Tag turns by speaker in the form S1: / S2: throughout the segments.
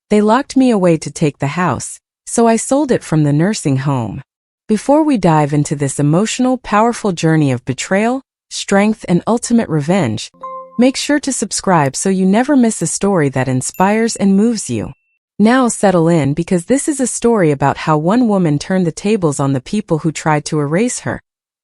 S1: They locked me away to take the house, so I sold it from the nursing home. Before we dive into this emotional, powerful journey of betrayal, strength, and ultimate revenge, make sure to subscribe so you never miss a story that inspires and moves you. Now settle in, because this is a story about how one woman turned the tables on the people who tried to erase her,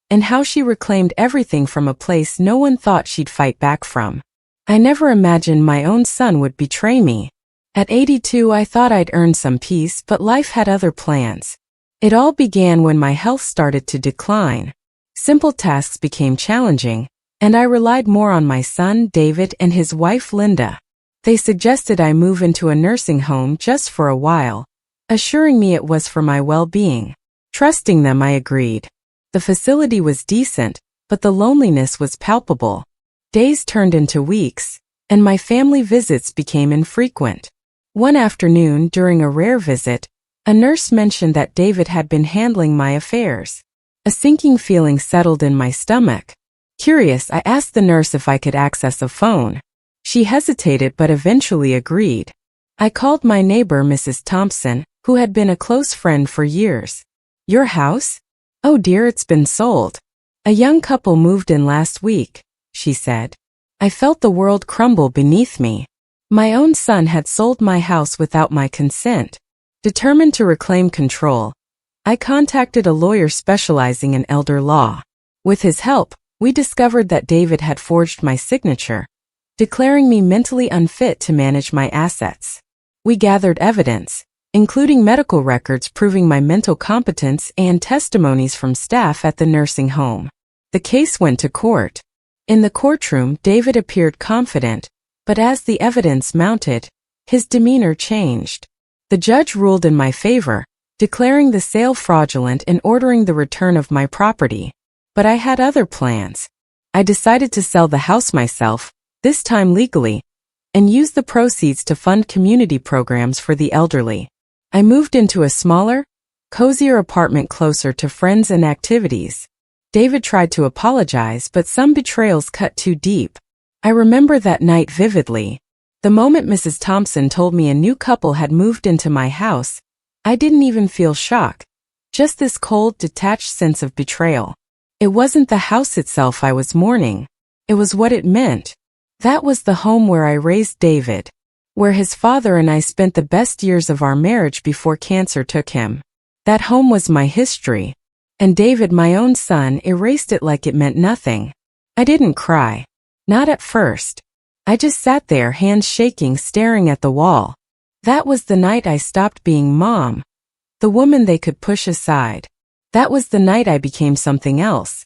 S1: and how she reclaimed everything from a place no one thought she'd fight back from. I never imagined my own son would betray me. At 82, I thought I'd earned some peace, but life had other plans. It all began when my health started to decline. Simple tasks became challenging, and I relied more on my son, David, and his wife, Linda. They suggested I move into a nursing home just for a while, assuring me it was for my well-being. Trusting them, I agreed. The facility was decent, but the loneliness was palpable. Days turned into weeks, and my family visits became infrequent. One afternoon, during a rare visit, a nurse mentioned that David had been handling my affairs. A sinking feeling settled in my stomach. Curious, I asked the nurse if I could access a phone. She hesitated but eventually agreed. I called my neighbor, Mrs. Thompson, who had been a close friend for years. "Your house? Oh dear, it's been sold. A young couple moved in last week," she said. I felt the world crumble beneath me. My own son had sold my house without my consent. Determined to reclaim control, I contacted a lawyer specializing in elder law. With his help, we discovered that David had forged my signature, declaring me mentally unfit to manage my assets. We gathered evidence, including medical records proving my mental competence and testimonies from staff at the nursing home. The case went to court. In the courtroom, David appeared confident, but as the evidence mounted, his demeanor changed. The judge ruled in my favor, declaring the sale fraudulent and ordering the return of my property. But I had other plans. I decided to sell the house myself, this time legally, and use the proceeds to fund community programs for the elderly. I moved into a smaller, cozier apartment closer to friends and activities. David tried to apologize, but some betrayals cut too deep. I remember that night vividly. The moment Mrs. Thompson told me a new couple had moved into my house, I didn't even feel shock, just this cold, detached sense of betrayal. It wasn't the house itself I was mourning. It was what it meant. That was the home where I raised David, where his father and I spent the best years of our marriage before cancer took him. That home was my history, and David, my own son, erased it like it meant nothing. I didn't cry. Not at first. I just sat there, hands shaking, staring at the wall. That was the night I stopped being mom, the woman they could push aside. That was the night I became something else,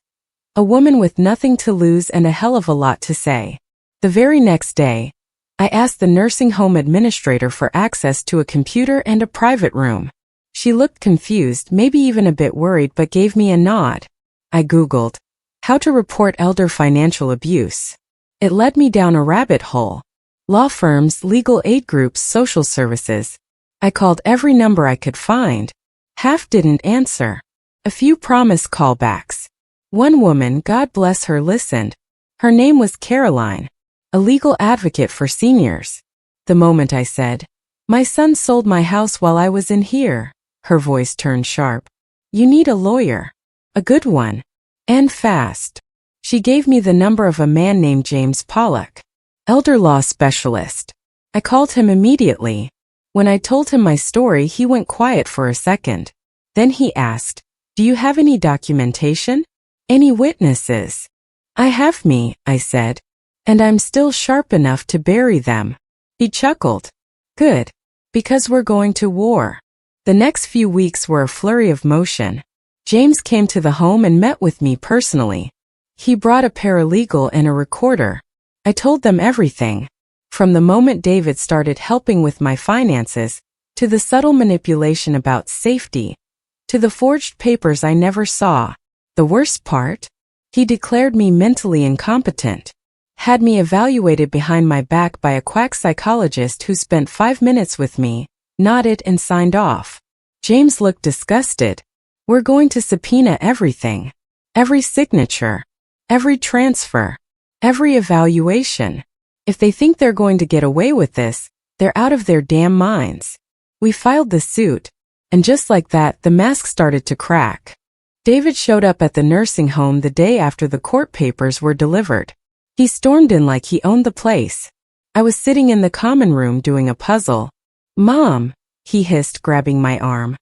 S1: a woman with nothing to lose and a hell of a lot to say. The very next day, I asked the nursing home administrator for access to a computer and a private room. She looked confused, maybe even a bit worried, but gave me a nod. I Googled how to report elder financial abuse. It led me down a rabbit hole. Law firms, legal aid groups, social services. I called every number I could find. Half didn't answer. A few promised callbacks. One woman, God bless her, listened. Her name was Caroline, a legal advocate for seniors. The moment I said, "My son sold my house while I was in here," her voice turned sharp. "You need a lawyer. A good one. And fast." She gave me the number of a man named James Pollock, elder law specialist. I called him immediately. When I told him my story, he went quiet for a second. Then he asked, "Do you have any documentation? Any witnesses?" "I have me," I said, "and I'm still sharp enough to bury them." He chuckled. "Good. Because we're going to war." The next few weeks were a flurry of motion. James came to the home and met with me personally. He brought a paralegal and a recorder. I told them everything, from the moment David started helping with my finances, to the subtle manipulation about safety, to the forged papers I never saw. The worst part? He declared me mentally incompetent, had me evaluated behind my back by a quack psychologist who spent 5 minutes with me, nodded and signed off. James looked disgusted. "We're going to subpoena everything. Every signature. Every transfer. Every evaluation. If they think they're going to get away with this, They're out of their damn minds. We filed the suit, and just like that, the mask started to crack. David showed up at the nursing home the day after the court papers were delivered. He stormed in like he owned the place. I was sitting in the common room doing a puzzle. "Mom," he hissed, grabbing my arm.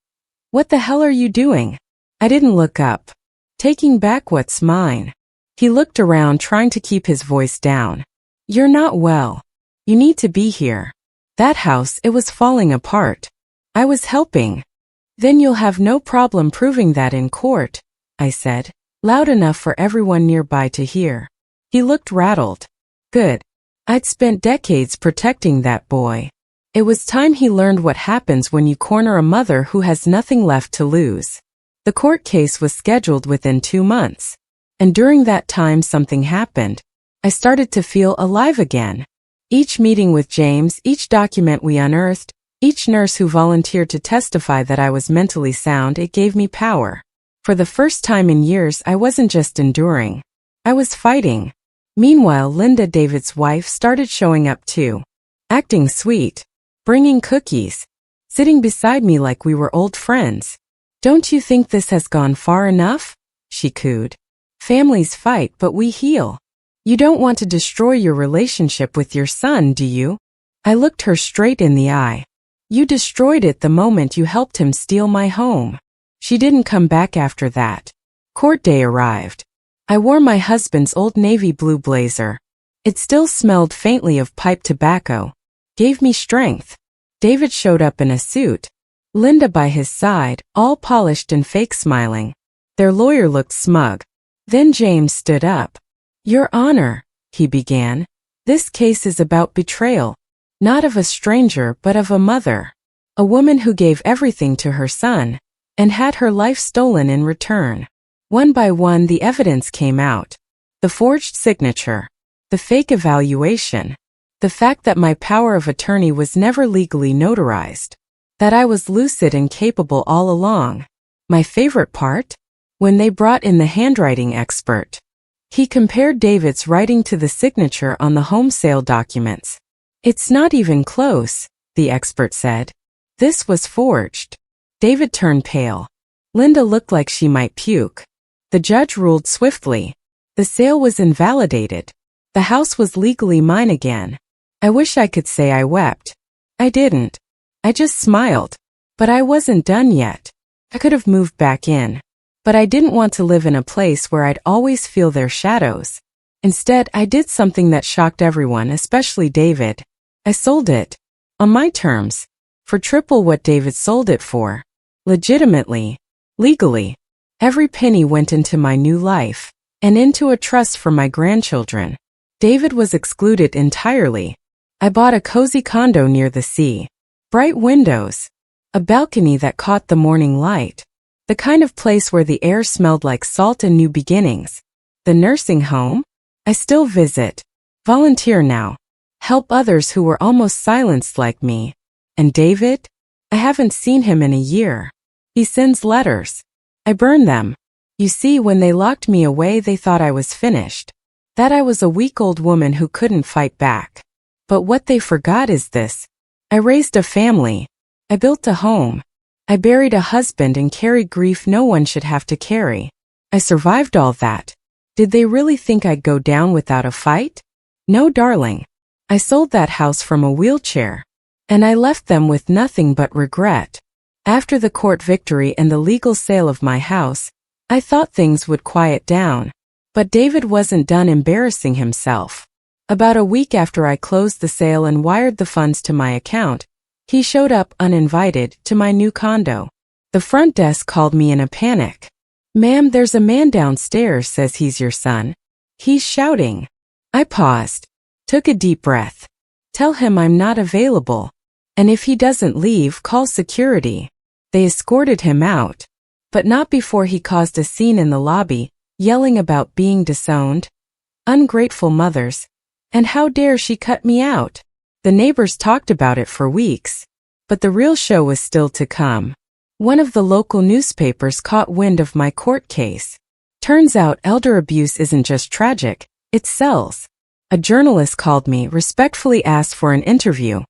S1: "What the hell are you doing?" I didn't look up. "Taking back what's mine." He looked around, trying to keep his voice down. "You're not well. You need to be here. That house, it was falling apart. I was helping." "Then you'll have no problem proving that in court," I said, loud enough for everyone nearby to hear. He looked rattled. Good. I'd spent decades protecting that boy. It was time he learned what happens when you corner a mother who has nothing left to lose. The court case was scheduled within 2 months. And during that time something happened. I started to feel alive again. Each meeting with James, each document we unearthed, each nurse who volunteered to testify that I was mentally sound, it gave me power. For the first time in years, I wasn't just enduring. I was fighting. Meanwhile, Linda, David's wife, started showing up too. Acting sweet. Bringing cookies. Sitting beside me like we were old friends. "Don't you think this has gone far enough?" she cooed. "Families fight, but we heal. You don't want to destroy your relationship with your son, do you?" I looked her straight in the eye. "You destroyed it the moment you helped him steal my home." She didn't come back after that. Court day arrived. I wore my husband's old navy blue blazer. It still smelled faintly of pipe tobacco. Gave me strength. David showed up in a suit. Linda by his side, all polished and fake smiling. Their lawyer looked smug. Then James stood up. "Your Honor," he began, "this case is about betrayal. Not of a stranger, but of a mother. A woman who gave everything to her son, and had her life stolen in return." One by one the evidence came out. The forged signature. The fake evaluation. The fact that my power of attorney was never legally notarized. That I was lucid and capable all along. My favorite part? When they brought in the handwriting expert. He compared David's writing to the signature on the home sale documents. "It's not even close," the expert said. "This was forged." David turned pale. Linda looked like she might puke. The judge ruled swiftly. The sale was invalidated. The house was legally mine again. I wish I could say I wept. I didn't. I just smiled. But I wasn't done yet. I could have moved back in. But I didn't want to live in a place where I'd always feel their shadows. Instead, I did something that shocked everyone, especially David. I sold it. On my terms. For triple what David sold it for. Legitimately. Legally. Every penny went into my new life. And into a trust for my grandchildren. David was excluded entirely. I bought a cozy condo near the sea. Bright windows. A balcony that caught the morning light. The kind of place where the air smelled like salt and new beginnings. The nursing home? I still visit. Volunteer now. Help others who were almost silenced like me. And David? I haven't seen him in a year. He sends letters. I burn them. You see, when they locked me away, they thought I was finished. That I was a weak old woman who couldn't fight back. But what they forgot is this. I raised a family. I built a home. I buried a husband and carried grief no one should have to carry. I survived all that. Did they really think I'd go down without a fight? No, darling. I sold that house from a wheelchair. And I left them with nothing but regret. After the court victory and the legal sale of my house, I thought things would quiet down. But David wasn't done embarrassing himself. About a week after I closed the sale and wired the funds to my account, he showed up uninvited to my new condo. The front desk called me in a panic. "Ma'am, there's a man downstairs, says he's your son. He's shouting." I paused. Took a deep breath. "Tell him I'm not available. And if he doesn't leave, call security." They escorted him out. But not before he caused a scene in the lobby, yelling about being disowned. Ungrateful mothers. And how dare she cut me out? The neighbors talked about it for weeks. But the real show was still to come. One of the local newspapers caught wind of my court case. Turns out elder abuse isn't just tragic, it sells. A journalist called me, respectfully asked for an interview.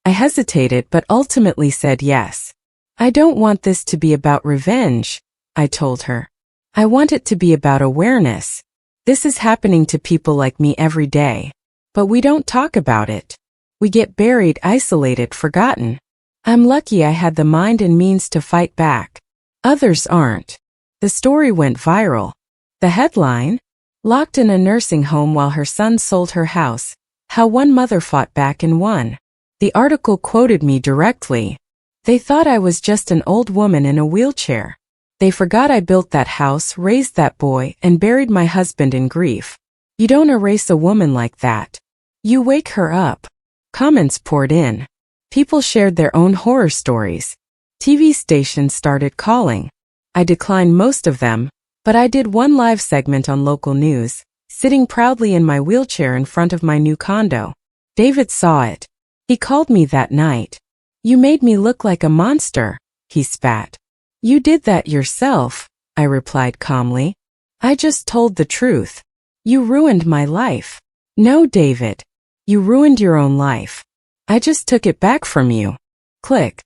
S1: I hesitated but ultimately said yes. I don't want this to be about revenge, I told her. I want it to be about awareness. This is happening to people like me every day. But we don't talk about it. We get buried, isolated, forgotten. I'm lucky I had the mind and means to fight back. Others aren't. The story went viral. The headline? Locked in a nursing home while her son sold her house. How one mother fought back and won. The article quoted me directly. They thought I was just an old woman in a wheelchair. They forgot I built that house, raised that boy, and buried my husband in grief. You don't erase a woman like that. You wake her up. Comments poured in. People shared their own horror stories. TV stations started calling. I declined most of them, but I did one live segment on local news, sitting proudly in my wheelchair in front of my new condo. David saw it. He called me that night. You made me look like a monster, he spat. You did that yourself, I replied calmly. I just told the truth. You ruined my life. No, David. You ruined your own life. I just took it back from you. Click.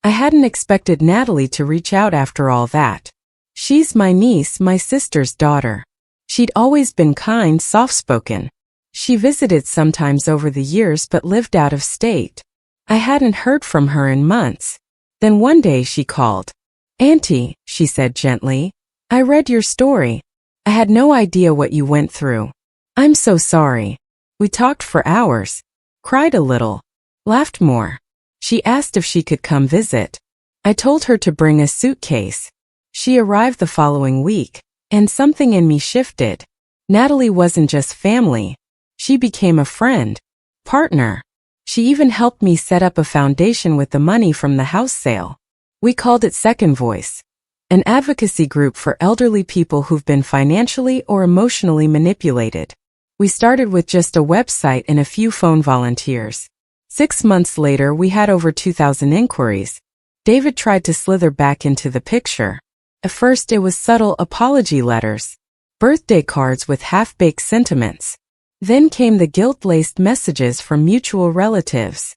S1: I hadn't expected Natalie to reach out after all that. She's my niece, my sister's daughter. She'd always been kind, soft-spoken. She visited sometimes over the years but lived out of state. I hadn't heard from her in months. Then one day she called. Auntie, she said gently, I read your story. I had no idea what you went through. I'm so sorry. We talked for hours, cried a little, laughed more. She asked if she could come visit. I told her to bring a suitcase. She arrived the following week, and something in me shifted. Natalie wasn't just family. She became a friend, partner. She even helped me set up a foundation with the money from the house sale. We called it Second Voice, an advocacy group for elderly people who've been financially or emotionally manipulated. We started with just a website and a few phone volunteers. 6 months later, we had over 2,000 inquiries. David tried to slither back into the picture. At first, it was subtle apology letters, birthday cards with half-baked sentiments. Then came the guilt-laced messages from mutual relatives.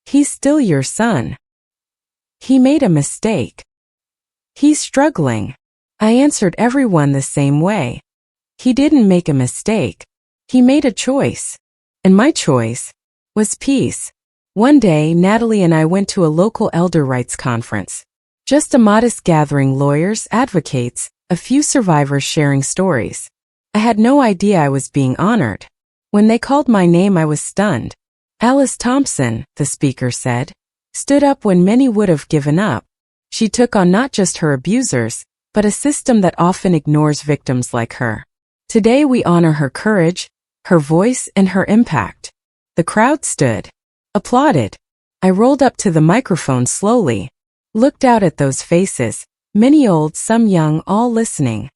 S1: He's still your son. He made a mistake. He's struggling. I answered everyone the same way. He didn't make a mistake. He made a choice. And my choice was peace. One day, Natalie and I went to a local elder rights conference. Just a modest gathering, lawyers, advocates, a few survivors sharing stories. I had no idea I was being honored. When they called my name, I was stunned. Alice Thompson, the speaker said, stood up when many would have given up. She took on not just her abusers, but a system that often ignores victims like her. Today we honor her courage, her voice, and her impact. The crowd stood, applauded. I rolled up to the microphone slowly, looked out at those faces, many old, some young, all listening.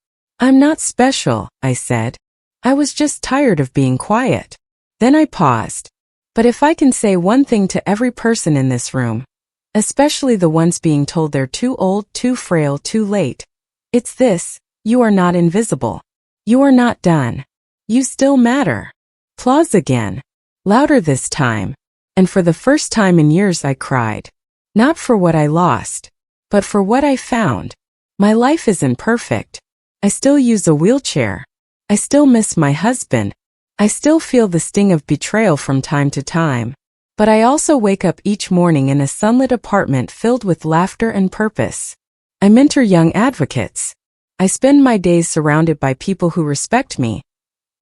S1: I'm not special, I said. I was just tired of being quiet. Then I paused. But if I can say one thing to every person in this room, especially the ones being told they're too old, too frail, too late, it's this: you are not invisible. You are not done. You still matter. Applause again. Louder this time. And for the first time in years I cried. Not for what I lost, but for what I found. My life isn't perfect. I still use a wheelchair. I still miss my husband. I still feel the sting of betrayal from time to time. But I also wake up each morning in a sunlit apartment filled with laughter and purpose. I mentor young advocates. I spend my days surrounded by people who respect me.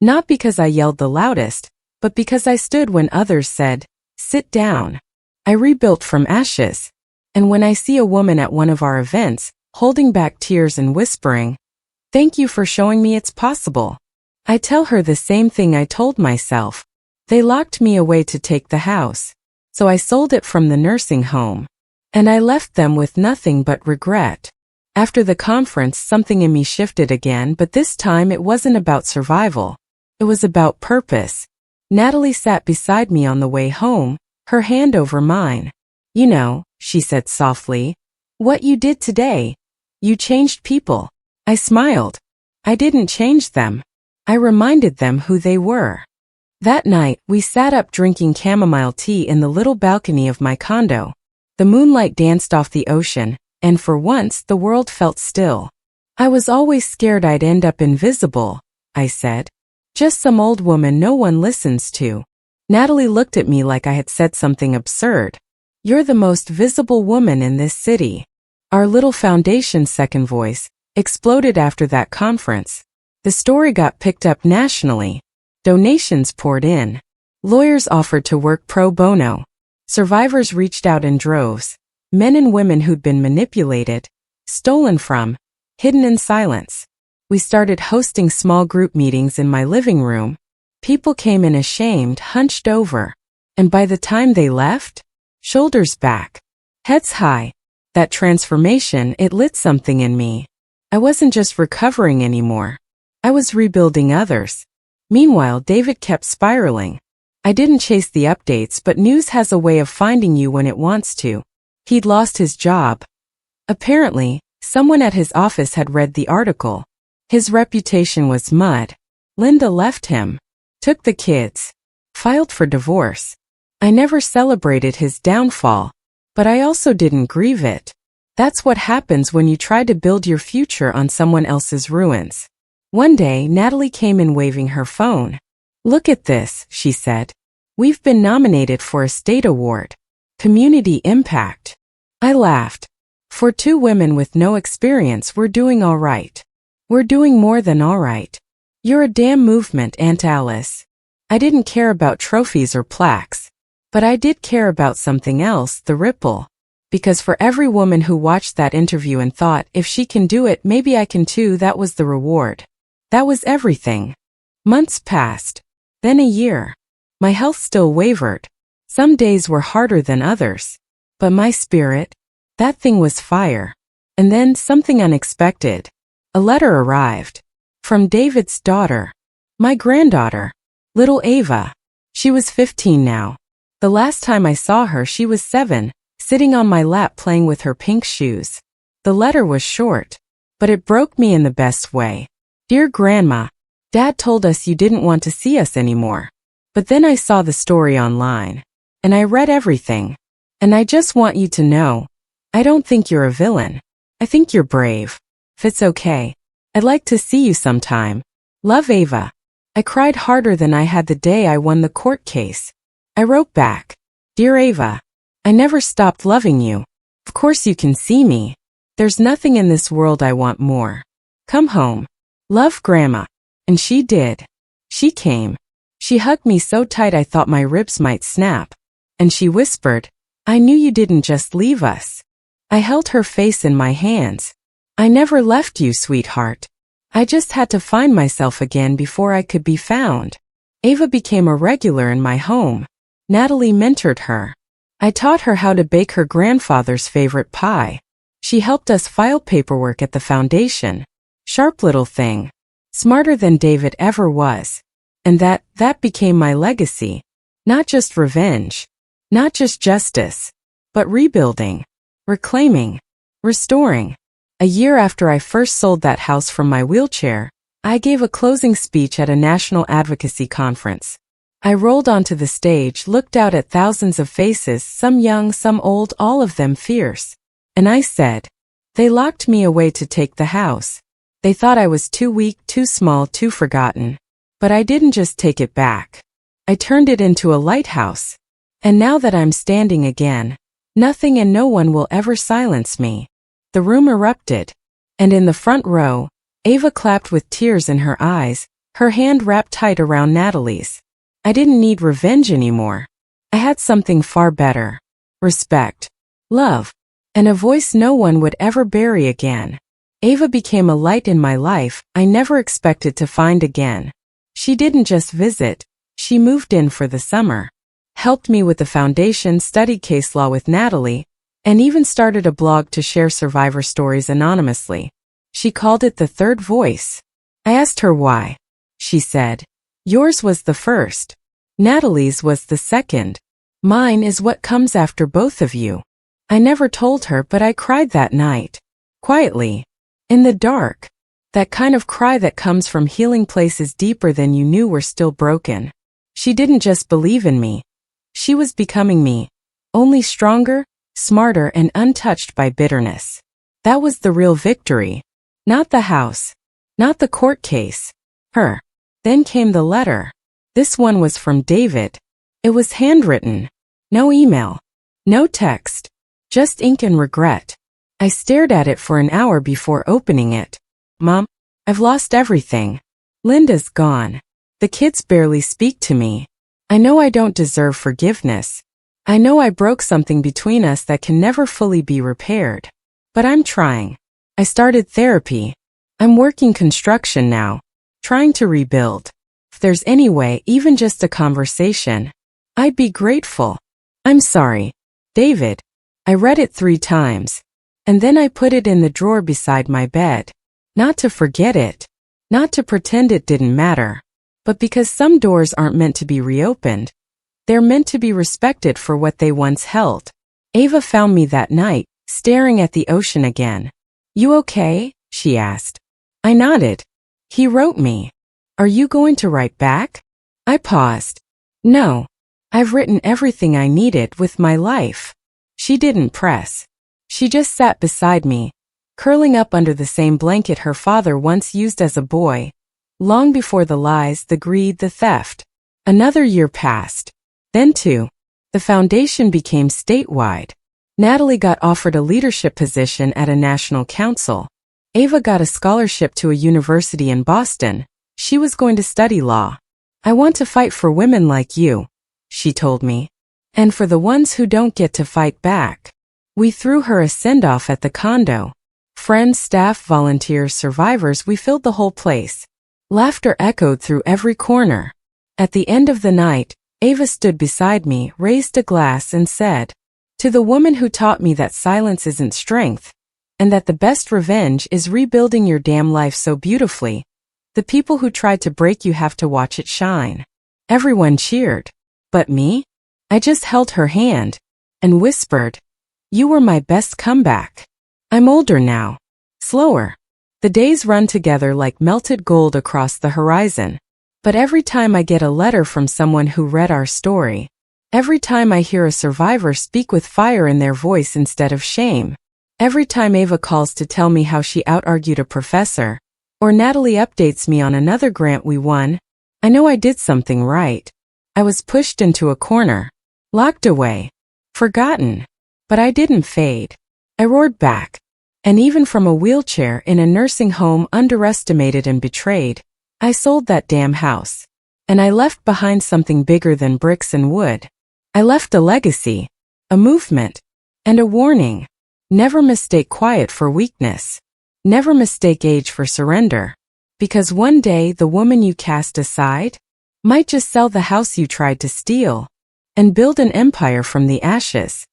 S1: Not because I yelled the loudest, but because I stood when others said, "Sit down." I rebuilt from ashes. And when I see a woman at one of our events, holding back tears and whispering, "Thank you for showing me it's possible," I tell her the same thing I told myself. They locked me away to take the house, so I sold it from the nursing home. And I left them with nothing but regret. After the conference, something in me shifted again, but this time it wasn't about survival. It was about purpose. Natalie sat beside me on the way home, her hand over mine. "You know," she said softly, "what you did today. You changed people." I smiled. I didn't change them. I reminded them who they were. That night, we sat up drinking chamomile tea in the little balcony of my condo. The moonlight danced off the ocean, and for once the world felt still. I was always scared I'd end up invisible, I said. Just some old woman no one listens to. Natalie looked at me like I had said something absurd. You're the most visible woman in this city. Our little foundation's second voice exploded after that conference. The story got picked up nationally. Donations poured in. Lawyers offered to work pro bono. Survivors reached out in droves. Men and women who'd been manipulated, stolen from, hidden in silence. We started hosting small group meetings in my living room. People came in ashamed, hunched over. And by the time they left, shoulders back, heads high. That transformation, it lit something in me. I wasn't just recovering anymore. I was rebuilding others. Meanwhile, David kept spiraling. I didn't chase the updates, but news has a way of finding you when it wants to. He'd lost his job. Apparently, someone at his office had read the article. His reputation was mud. Linda left him, took the kids, filed for divorce. I never celebrated his downfall, but I also didn't grieve it. That's what happens when you try to build your future on someone else's ruins. One day, Natalie came in waving her phone. Look at this, she said. We've been nominated for a state award. Community impact. I laughed. For two women with no experience, we're doing all right. We're doing more than all right. You're a damn movement, Aunt Alice. I didn't care about trophies or plaques. But I did care about something else, the ripple. Because for every woman who watched that interview and thought, if she can do it, maybe I can too, that was the reward. That was everything. Months passed. Then a year. My health still wavered. Some days were harder than others. But my spirit, that thing was fire. And then something unexpected. A letter arrived. From David's daughter. My granddaughter. Little Ava. She was 15 now. The last time I saw her she was 7, sitting on my lap playing with her pink shoes. The letter was short. But it broke me in the best way. Dear Grandma, Dad told us you didn't want to see us anymore. But then I saw the story online. And I read everything. And I just want you to know, I don't think you're a villain. I think you're brave. If it's okay, I'd like to see you sometime. Love, Ava. I cried harder than I had the day I won the court case. I wrote back, Dear Ava, I never stopped loving you. Of course you can see me. There's nothing in this world I want more. Come home. Love, Grandma. And she did. She came. She hugged me so tight I thought my ribs might snap. And she whispered, I knew you didn't just leave us. I held her face in my hands. I never left you, sweetheart. I just had to find myself again before I could be found. Ava became a regular in my home. Natalie mentored her. I taught her how to bake her grandfather's favorite pie. She helped us file paperwork at the foundation. Sharp little thing. Smarter than David ever was. And that became my legacy. Not just revenge. Not just justice. But rebuilding. Reclaiming. Restoring. A year after I first sold that house from my wheelchair, I gave a closing speech at a national advocacy conference. I rolled onto the stage, looked out at thousands of faces, some young, some old, all of them fierce. And I said, they locked me away to take the house. They thought I was too weak, too small, too forgotten. But I didn't just take it back. I turned it into a lighthouse. And now that I'm standing again, nothing and no one will ever silence me. The room erupted. And in the front row, Ava clapped with tears in her eyes, her hand wrapped tight around Natalie's. I didn't need revenge anymore. I had something far better. Respect. Love. And a voice no one would ever bury again. Ava became a light in my life I never expected to find again. She didn't just visit, she moved in for the summer, helped me with the foundation, studied case law with Natalie, and even started a blog to share survivor stories anonymously. She called it The Third Voice. I asked her why. She said, yours was the first. Natalie's was the second. Mine is what comes after both of you. I never told her, but I cried that night. Quietly. In the dark. That kind of cry that comes from healing places deeper than you knew were still broken. She didn't just believe in me. She was becoming me, only stronger, smarter, and untouched by bitterness. That was the real victory. Not the house. Not the court case. Her. Then came the letter. This one was from David. It was handwritten. No email. No text. Just ink and regret. I stared at it for an hour before opening it. Mom, I've lost everything. Linda's gone. The kids barely speak to me. I know I don't deserve forgiveness. I know I broke something between us that can never fully be repaired. But I'm trying. I started therapy. I'm working construction now, trying to rebuild. If there's any way, even just a conversation, I'd be grateful. I'm sorry, David. I read it 3 times. And then I put it in the drawer beside my bed. Not to forget it. Not to pretend it didn't matter. But because some doors aren't meant to be reopened. They're meant to be respected for what they once held. Ava found me that night, staring at the ocean again. You okay? She asked. I nodded. He wrote me. Are you going to write back? I paused. No. I've written everything I needed with my life. She didn't press. She just sat beside me, curling up under the same blanket her father once used as a boy, long before the lies, the greed, the theft. Another year passed. Then 2. The foundation became statewide. Natalie got offered a leadership position at a national council. Ava got a scholarship to a university in Boston. She was going to study law. I want to fight for women like you, she told me. And for the ones who don't get to fight back. We threw her a send-off at the condo. Friends, staff, volunteers, survivors, we filled the whole place. Laughter echoed through every corner. At the end of the night, Ava stood beside me, raised a glass and said, to the woman who taught me that silence isn't strength, and that the best revenge is rebuilding your damn life so beautifully, the people who tried to break you have to watch it shine. Everyone cheered. But me? I just held her hand and whispered, you were my best comeback. I'm older now. Slower. The days run together like melted gold across the horizon. But every time I get a letter from someone who read our story, every time I hear a survivor speak with fire in their voice instead of shame, every time Ava calls to tell me how she out-argued a professor, or Natalie updates me on another grant we won, I know I did something right. I was pushed into a corner, locked away, forgotten. But I didn't fade. I roared back. And even from a wheelchair in a nursing home, underestimated and betrayed, I sold that damn house. And I left behind something bigger than bricks and wood. I left a legacy, a movement, and a warning. Never mistake quiet for weakness. Never mistake age for surrender. Because one day the woman you cast aside might just sell the house you tried to steal and build an empire from the ashes.